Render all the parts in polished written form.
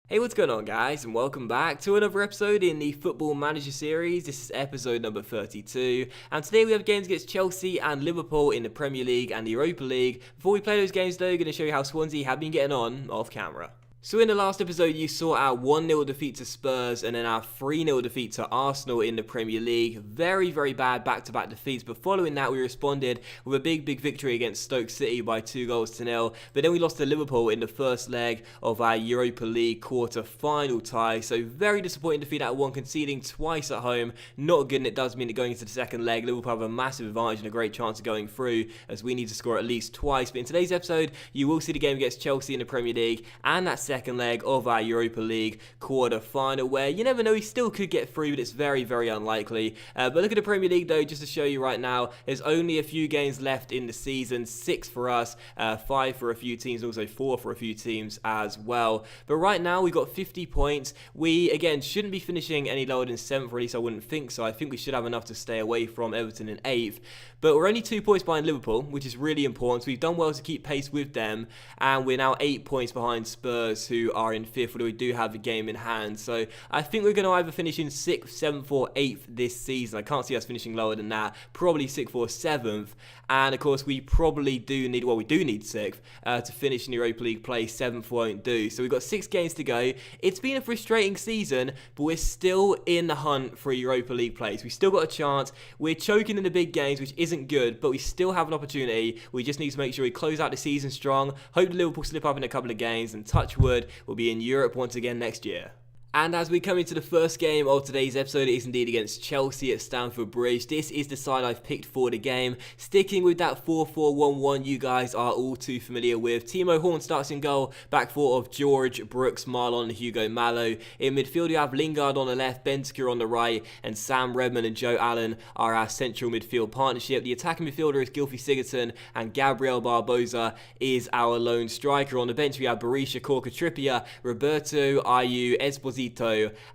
Hey, what's going on, guys, and welcome back to another episode in the Football Manager series. This is episode number 32, and today we have games against Chelsea and Liverpool in the Premier League and the Europa League. Before we play those games, though, I'm going to show you how Swansea have been getting on off camera. So in the last episode, you saw our 1-0 defeat to Spurs and then our 3-0 defeat to Arsenal in the Premier League. Very, very bad back-to-back defeats, but following that, we responded with a big victory against Stoke City by 2-0. But then we lost to Liverpool in the first leg of our Europa League quarter-final tie. So very disappointing defeat at one, conceding twice at home. Not good, and it does mean that going into the second leg, Liverpool have a massive advantage and a great chance of going through, as we need to score at least twice. But in today's episode, you will see the game against Chelsea in the Premier League and that second leg of our Europa League quarter-final, where you never know, he still could get through, but it's very unlikely. But look at the Premier League, though, just to show you right now, there's only a few games left in the season, 6 for us, 5 for a few teams, and also 4 for a few teams as well. But right now, we've got 50 points. We, again, shouldn't be finishing any lower than 7th, or at least I wouldn't think so. I think we should have enough to stay away from Everton in 8th. But we're only 2 points behind Liverpool, which is really important. So we've done well to keep pace with them, and we're now 8 points behind Spurs, who are in 5th, although we do have a game in hand. So I think we're going to either finish in 6th, 7th, or 8th this season. I can't see us finishing lower than that. Probably 6th or 7th. And of course, we probably do need, well, we do need 6th to finish in the Europa League play. 7th won't do. So we've got 6 games to go. It's been a frustrating season, but we're still in the hunt for a Europa League place. We've still got a chance. We're choking in the big games, which isn't good, but we still have an opportunity. We just need to make sure we close out the season strong. Hope Liverpool slip up in a couple of games, and touch wood, we'll be in Europe once again next year. And as we come into the first game of today's episode, it is indeed against Chelsea at Stamford Bridge. This is the side I've picked for the game. Sticking with that 4-4-1-1 you guys are all too familiar with. Timo Horn starts in goal, back four of George, Brooks, Marlon, and Hugo Mallow. In midfield, you have Lingard on the left, Bentancur on the right, and Sam Redmond and Joe Allen are our central midfield partnership. The attacking midfielder is Gylfi Sigurdsson, and Gabriel Barbosa is our lone striker. On the bench, we have Berisha, Corker, Trippier, Roberto, Ayew, Esposito,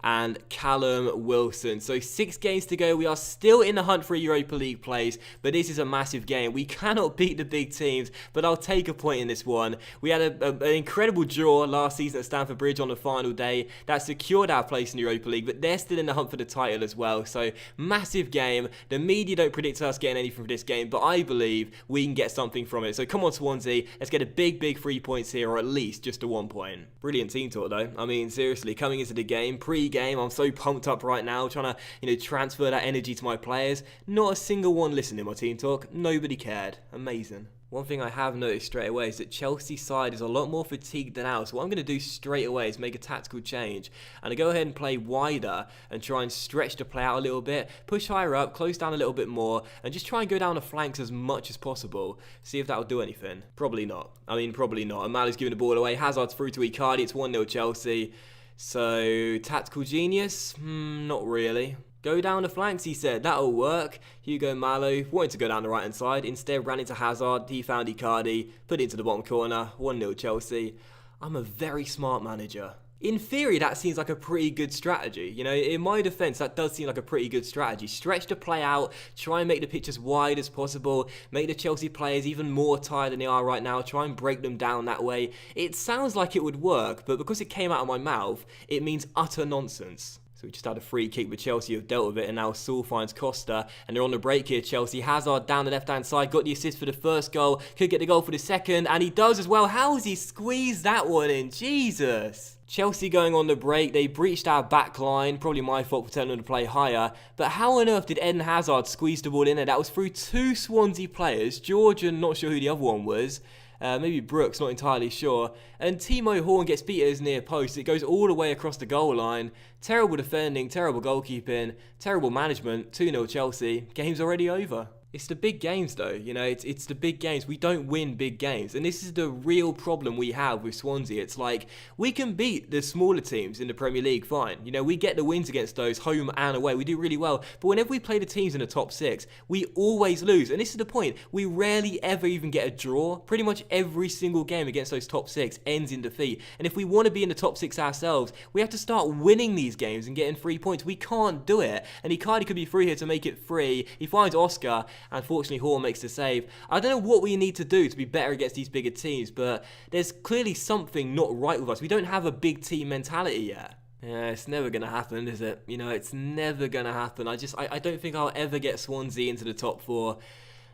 and Callum Wilson. So 6 games to go. We are still in the hunt for a Europa League place, but this is a massive game. We cannot beat the big teams, but I'll take a point in this one. We had an incredible draw last season at Stamford Bridge on the final day that secured our place in the Europa League, but they're still in the hunt for the title as well. So massive game. The media don't predict us getting anything from this game, but I believe we can get something from it. So come on, Swansea, let's get a big 3 points here, or at least just a 1 point. Brilliant team talk, though. I mean, seriously, coming into the game, pre-game, I'm so pumped up right now, trying to, transfer that energy to my players. Not a single one listened to my team talk. Nobody cared. Amazing. One thing I have noticed straight away is that Chelsea's side is a lot more fatigued than ours. So what I'm going to do straight away is make a tactical change. And I go ahead and play wider and try and stretch the play out a little bit. Push higher up, close down a little bit more, and just try and go down the flanks as much as possible. See if that'll do anything. Probably not. Probably not. And Mallo's giving the ball away. Hazard's through to Icardi. It's 1-0 Chelsea. So, tactical genius? Not really. Go down the flanks, he said. That'll work. Hugo Mallow wanted to go down the right-hand side. Instead, ran into Hazard. He found Icardi. Put it into the bottom corner. 1-0 Chelsea. I'm a very smart manager. In theory, that seems like a pretty good strategy. In my defense, that does seem like a pretty good strategy. Stretch the play out, try and make the pitch as wide as possible, make the Chelsea players even more tired than they are right now, try and break them down that way. It sounds like it would work, but because it came out of my mouth, it means utter nonsense. So we just had a free kick, but Chelsea have dealt with it, and now Saul finds Costa, and they're on the break here, Chelsea. Hazard down the left-hand side, got the assist for the first goal, could get the goal for the second, and he does as well. How has he squeezed that one in? Jesus! Chelsea going on the break, they breached our back line, probably my fault for telling them to play higher, but how on earth did Eden Hazard squeeze the ball in there? That was through 2 Swansea players, George and not sure who the other one was, maybe Brooks, not entirely sure, and Timo Horn gets beat at his near post. It goes all the way across the goal line. Terrible defending, terrible goalkeeping, terrible management. 2-0 Chelsea, game's already over. It's the big games though, it's the big games. We don't win big games, and this is the real problem we have with Swansea. It's like, we can beat the smaller teams in the Premier League, fine. We get the wins against those home and away. We do really well, but whenever we play the teams in the top 6, we always lose, and this is the point. We rarely ever even get a draw. Pretty much every single game against those top 6 ends in defeat, and if we want to be in the top 6 ourselves, we have to start winning these games and getting 3 points. We can't do it, and Icardi could be free here to make it 3. He finds Oscar, and fortunately Horn makes the save. I don't know what we need to do to be better against these bigger teams, but there's clearly something not right with us. We don't have a big team mentality yet. Yeah, it's never going to happen, is it? You know, it's never going to happen. I don't think I'll ever get Swansea into the top 4.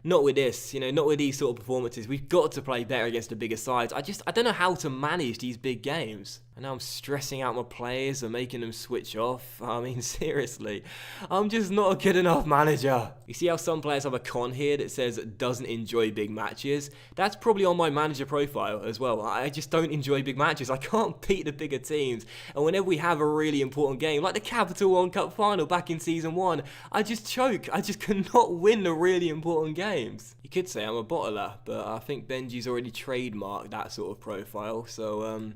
Not with this, you know, not with these sort of performances. We've got to play better against the bigger sides. I don't know how to manage these big games. And now I'm stressing out my players and making them switch off. I mean, seriously, I'm just not a good enough manager. You see how some players have a con here that says doesn't enjoy big matches? That's probably on my manager profile as well. I just don't enjoy big matches. I can't beat the bigger teams. And whenever we have a really important game, like the Capital One Cup final back in Season 1, I just choke. I just cannot win the really important games. You could say I'm a bottler, but I think Benji's already trademarked that sort of profile. So,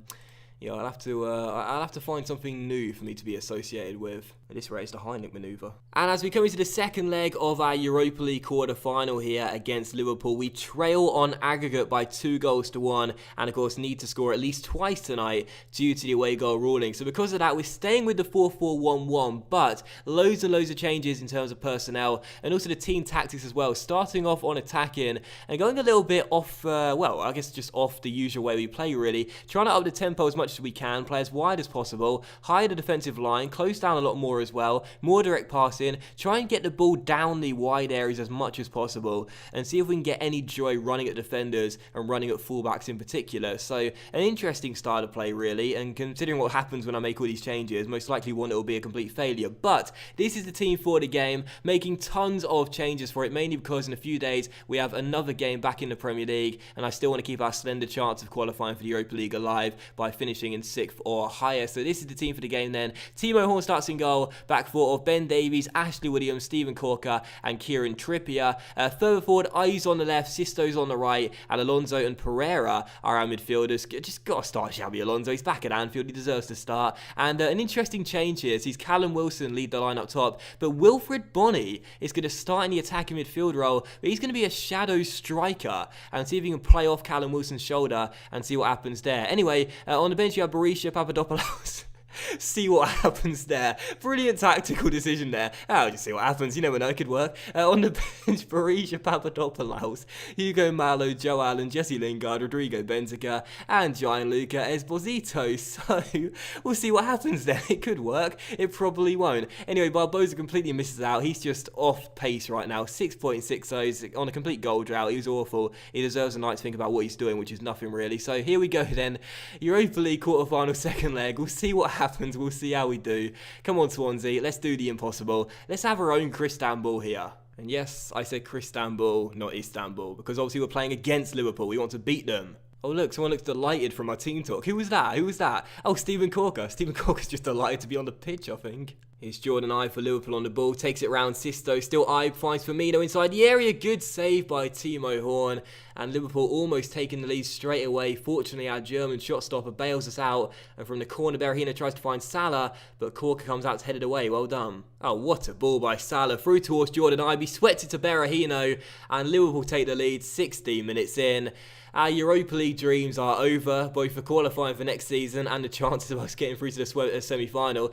yeah, I'll have to find something new for me to be associated with. At this rate, it's the Heinrich manoeuvre. And as we come into the second leg of our Europa League quarter-final here against Liverpool, we trail on aggregate by 2-1, and of course need to score at least twice tonight due to the away goal ruling. So because of that, we're staying with the 4-4-1-1, but loads and loads of changes in terms of personnel and also the team tactics as well. Starting off on attacking and going a little bit off, well, I guess just off the usual way we play really. Trying to up the tempo as much as we can, play as wide as possible, higher the defensive line, close down a lot more as well, more direct passing, try and get the ball down the wide areas as much as possible, and see if we can get any joy running at defenders and running at fullbacks in particular. So an interesting style of play really, and considering what happens when I make all these changes, most likely one it will be a complete failure. But this is the team for the game, making tons of changes for it, mainly because in a few days we have another game back in the Premier League, and I still want to keep our slender chance of qualifying for the Europa League alive by finishing in 6th or higher. So this is the team for the game then. Timo Horn starts in goal, back four of Ben Davies, Ashley Williams, Steven Corker and Kieran Trippier. Further forward, Ayes on the left, Sisto's on the right, and Alonso and Pereira are our midfielders. Just got to start Xabi Alonso. He's back at Anfield. He deserves to start. And an interesting change here sees Callum Wilson lead the line up top, but Wilfred Bonney is going to start in the attacking midfield role, but he's going to be a shadow striker and see if he can play off Callum Wilson's shoulder and see what happens there. Anyway, on the bench you have Berisha Papadopoulos. See what happens there. Brilliant tactical decision there. I'll just see what happens. You never know, it could work. On the bench, Berisha Papadopoulos, Hugo Malo, Joe Allen, Jesse Lingard, Rodrigo Benzema, and Gianluca Esposito. So, we'll see what happens there. It could work. It probably won't. Anyway, Barbosa completely misses out. He's just off pace right now. 6.60 on a complete goal drought. He was awful. He deserves a night to think about what he's doing, which is nothing really. So, here we go then. Europa League quarter-final second leg. We'll see what happens. We'll see how we do. Come on, Swansea. Let's do the impossible. Let's have our own Crystanbul here. And yes, I said Crystanbul, not Istanbul, because obviously we're playing against Liverpool. We want to beat them. Oh look, someone looks delighted from our team talk. Who was that? Who was that? Oh, Steven Corker. Steven Corker's just delighted to be on the pitch, I think. Here's Jordan Ibe for Liverpool on the ball, takes it round Sisto, still Ibe finds Firmino inside the area, good save by Timo Horn, and Liverpool almost taking the lead straight away. Fortunately our German shot stopper bails us out, and from the corner Berahino tries to find Salah, but Corker comes out to head it away, well done. Oh, what a ball by Salah, through towards Jordan Ibe, sweats it to Berahino, and Liverpool take the lead 16 minutes in. Our Europa League dreams are over, both for qualifying for next season and the chances of us getting through to the semi-final,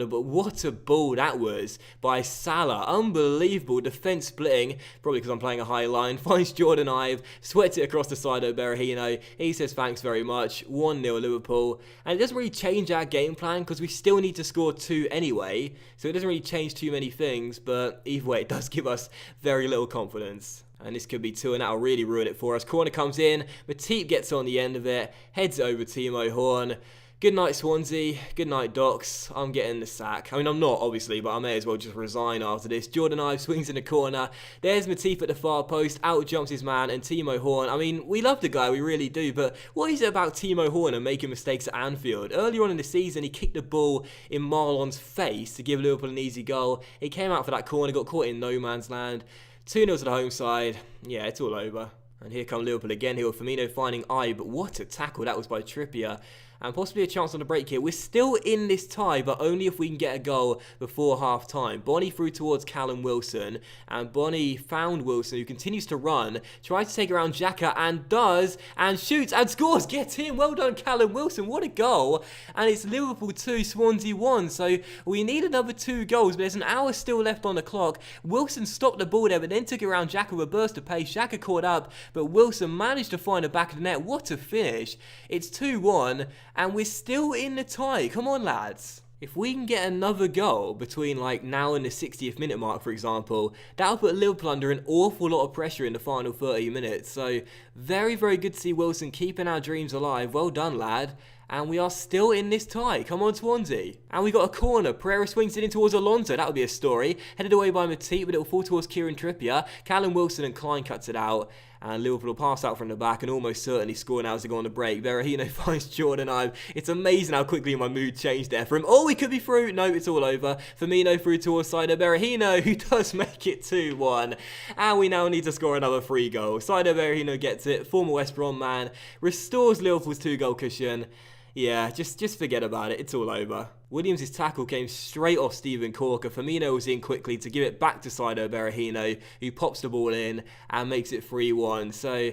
but what a ball that was by Salah. Unbelievable defence splitting, probably because I'm playing a high line, finds Jordan Ibe, sweats it across the side of Berahino, he says thanks very much, 1-0 Liverpool, and it doesn't really change our game plan because we still need to score 2 anyway, so it doesn't really change too many things, but either way it does give us very little confidence. And this could be 2 and that'll really ruin it for us. Corner comes in, Matip gets on the end of it, heads over Timo Horn. Good night Swansea, good night Docs, I'm getting the sack. I mean I'm not obviously, but I may as well just resign after this. Jordan Ibe swings in the corner, there's Matip at the far post, out jumps his man and Timo Horn. I mean we love the guy, we really do, but what is it about Timo Horn and making mistakes at Anfield? Earlier on in the season he kicked the ball in Marlon's face to give Liverpool an easy goal. He came out for that corner, got caught in no man's land. 2-0 to the home side. Yeah, it's all over. And here come Liverpool again here with Firmino finding Ibe, but what a tackle that was by Trippier. and possibly a chance on the break here. We're still in this tie, but only if we can get a goal before half-time. Bonney through towards Callum Wilson, and Bonney found Wilson, who continues to run, tries to take around Xhaka, and does, and shoots, and scores. Get in. Well done, Callum Wilson. What a goal. And it's Liverpool 2, Swansea 1. So we need another 2 goals, but there's an hour still left on the clock. Wilson stopped the ball there, but then took it around Xhaka with a burst of pace. Xhaka caught up, but Wilson managed to find the back of the net. What a finish. It's 2-1, and we're still in the tie. Come on, lads. If we can get another goal between like now and the 60th minute mark, for example, that'll put Liverpool under an awful lot of pressure in the final 30 minutes. So very, very good to see Wilson keeping our dreams alive. Well done, lad. And we are still in this tie. Come on, Swansea. And we got a corner. Pereira swings it in towards Alonso. That would be a story. Headed away by Matip, but it will fall towards Kieran Trippier. Callum Wilson and Klein cuts it out. And Liverpool will pass out from the back and almost certainly score now as they go on the break. Berahino finds Jordan Ibe. It's amazing how quickly my mood changed there for him. Oh, he could be through. No, it's all over. Firmino through towards Saido Berahino, who does make it 2-1. And we now need to score another 3 goals. Saido Berahino gets it. Former West Brom man. Restores Liverpool's 2-goal cushion. Yeah, just forget about it. It's all over. Williams' tackle came straight off Steven Corker. Firmino was in quickly to give it back to Saido Berahino, who pops the ball in and makes it 3-1. So,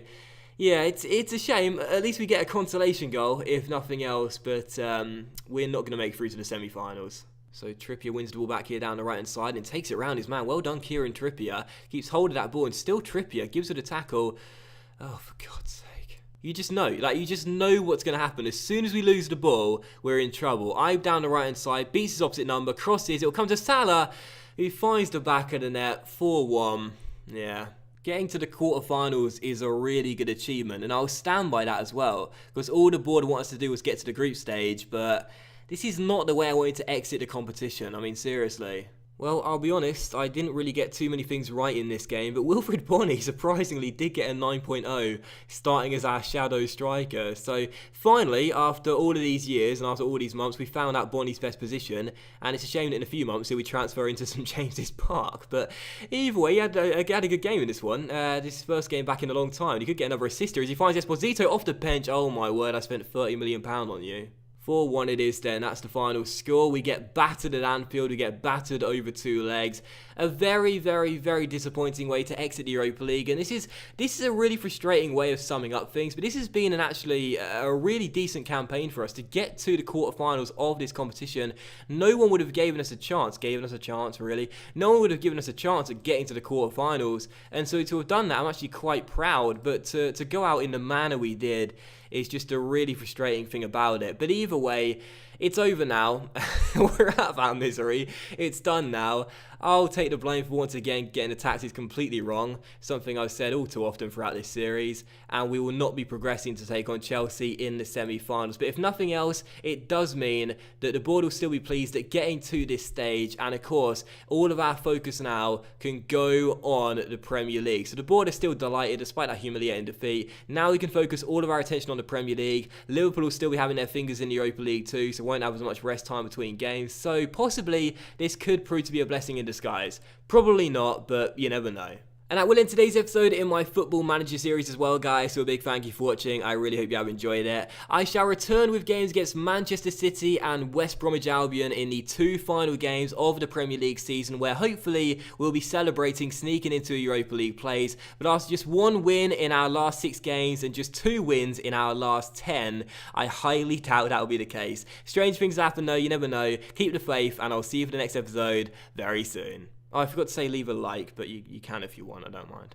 yeah, it's a shame. At least we get a consolation goal, if nothing else. But we're not going to make it through to the semi-finals. So Trippier wins the ball back here down the right-hand side and takes it round his man. Well done, Kieran Trippier. Keeps hold of that ball, and still Trippier gives it a tackle. Oh, for God's sake. You just know what's going to happen. As soon as we lose the ball, we're in trouble. Ibe down the right-hand side, beats his opposite number, crosses, it'll come to Salah, who finds the back of the net, 4-1. Yeah. Getting to the quarterfinals is a really good achievement, and I'll stand by that as well, because all the board want us to do was get to the group stage, but this is not the way I wanted to exit the competition. I mean, seriously. Well, I'll be honest, I didn't really get too many things right in this game, but Wilfried Bonney surprisingly did get a 9.0, starting as our shadow striker. So finally, after all of these years and after all these months, we found out Bonney's best position, and it's a shame that in a few months he'll be transfer into St James's Park. But either way, he had a good game in this one. This first game back in a long time. He could get another assist here as he finds Esposito off the bench. Oh my word, I spent £30 million on you. 4-1 it is then, that's the final score. We get battered at Anfield, we get battered over 2 legs. A very, very, very disappointing way to exit the Europa League, and this is a really frustrating way of summing up things, but this has been actually a really decent campaign for us to get to the quarterfinals of this competition. No one would have given us a chance really. No one would have given us a chance at getting to the quarterfinals, and so to have done that, I'm actually quite proud, but to go out in the manner we did is just a really frustrating thing about it. But either way, it's over now. We're out of our misery. It's done now. I'll take the blame for once again getting the tactics completely wrong, something I've said all too often throughout this series, and we will not be progressing to take on Chelsea in the semi-finals. But if nothing else, it does mean that the board will still be pleased at getting to this stage, and of course, all of our focus now can go on the Premier League. So the board is still delighted despite that humiliating defeat. Now we can focus all of our attention on the Premier League. Liverpool will still be having their fingers in the Europa League too, so won't have as much rest time between games. So possibly this could prove to be a blessing in disguise. Probably not, but you never know. And that will end today's episode in my Football Manager series as well, guys. So a big thank you for watching. I really hope you have enjoyed it. I shall return with games against Manchester City and West Bromwich Albion in the 2 final games of the Premier League season, where hopefully we'll be celebrating sneaking into Europa League plays. But after just 1 win in our last 6 games and just 2 wins in our last 10, I highly doubt that will be the case. Strange things happen though, you never know. Keep the faith, and I'll see you for the next episode very soon. Oh, I forgot to say leave a like, but you can if you want, I don't mind.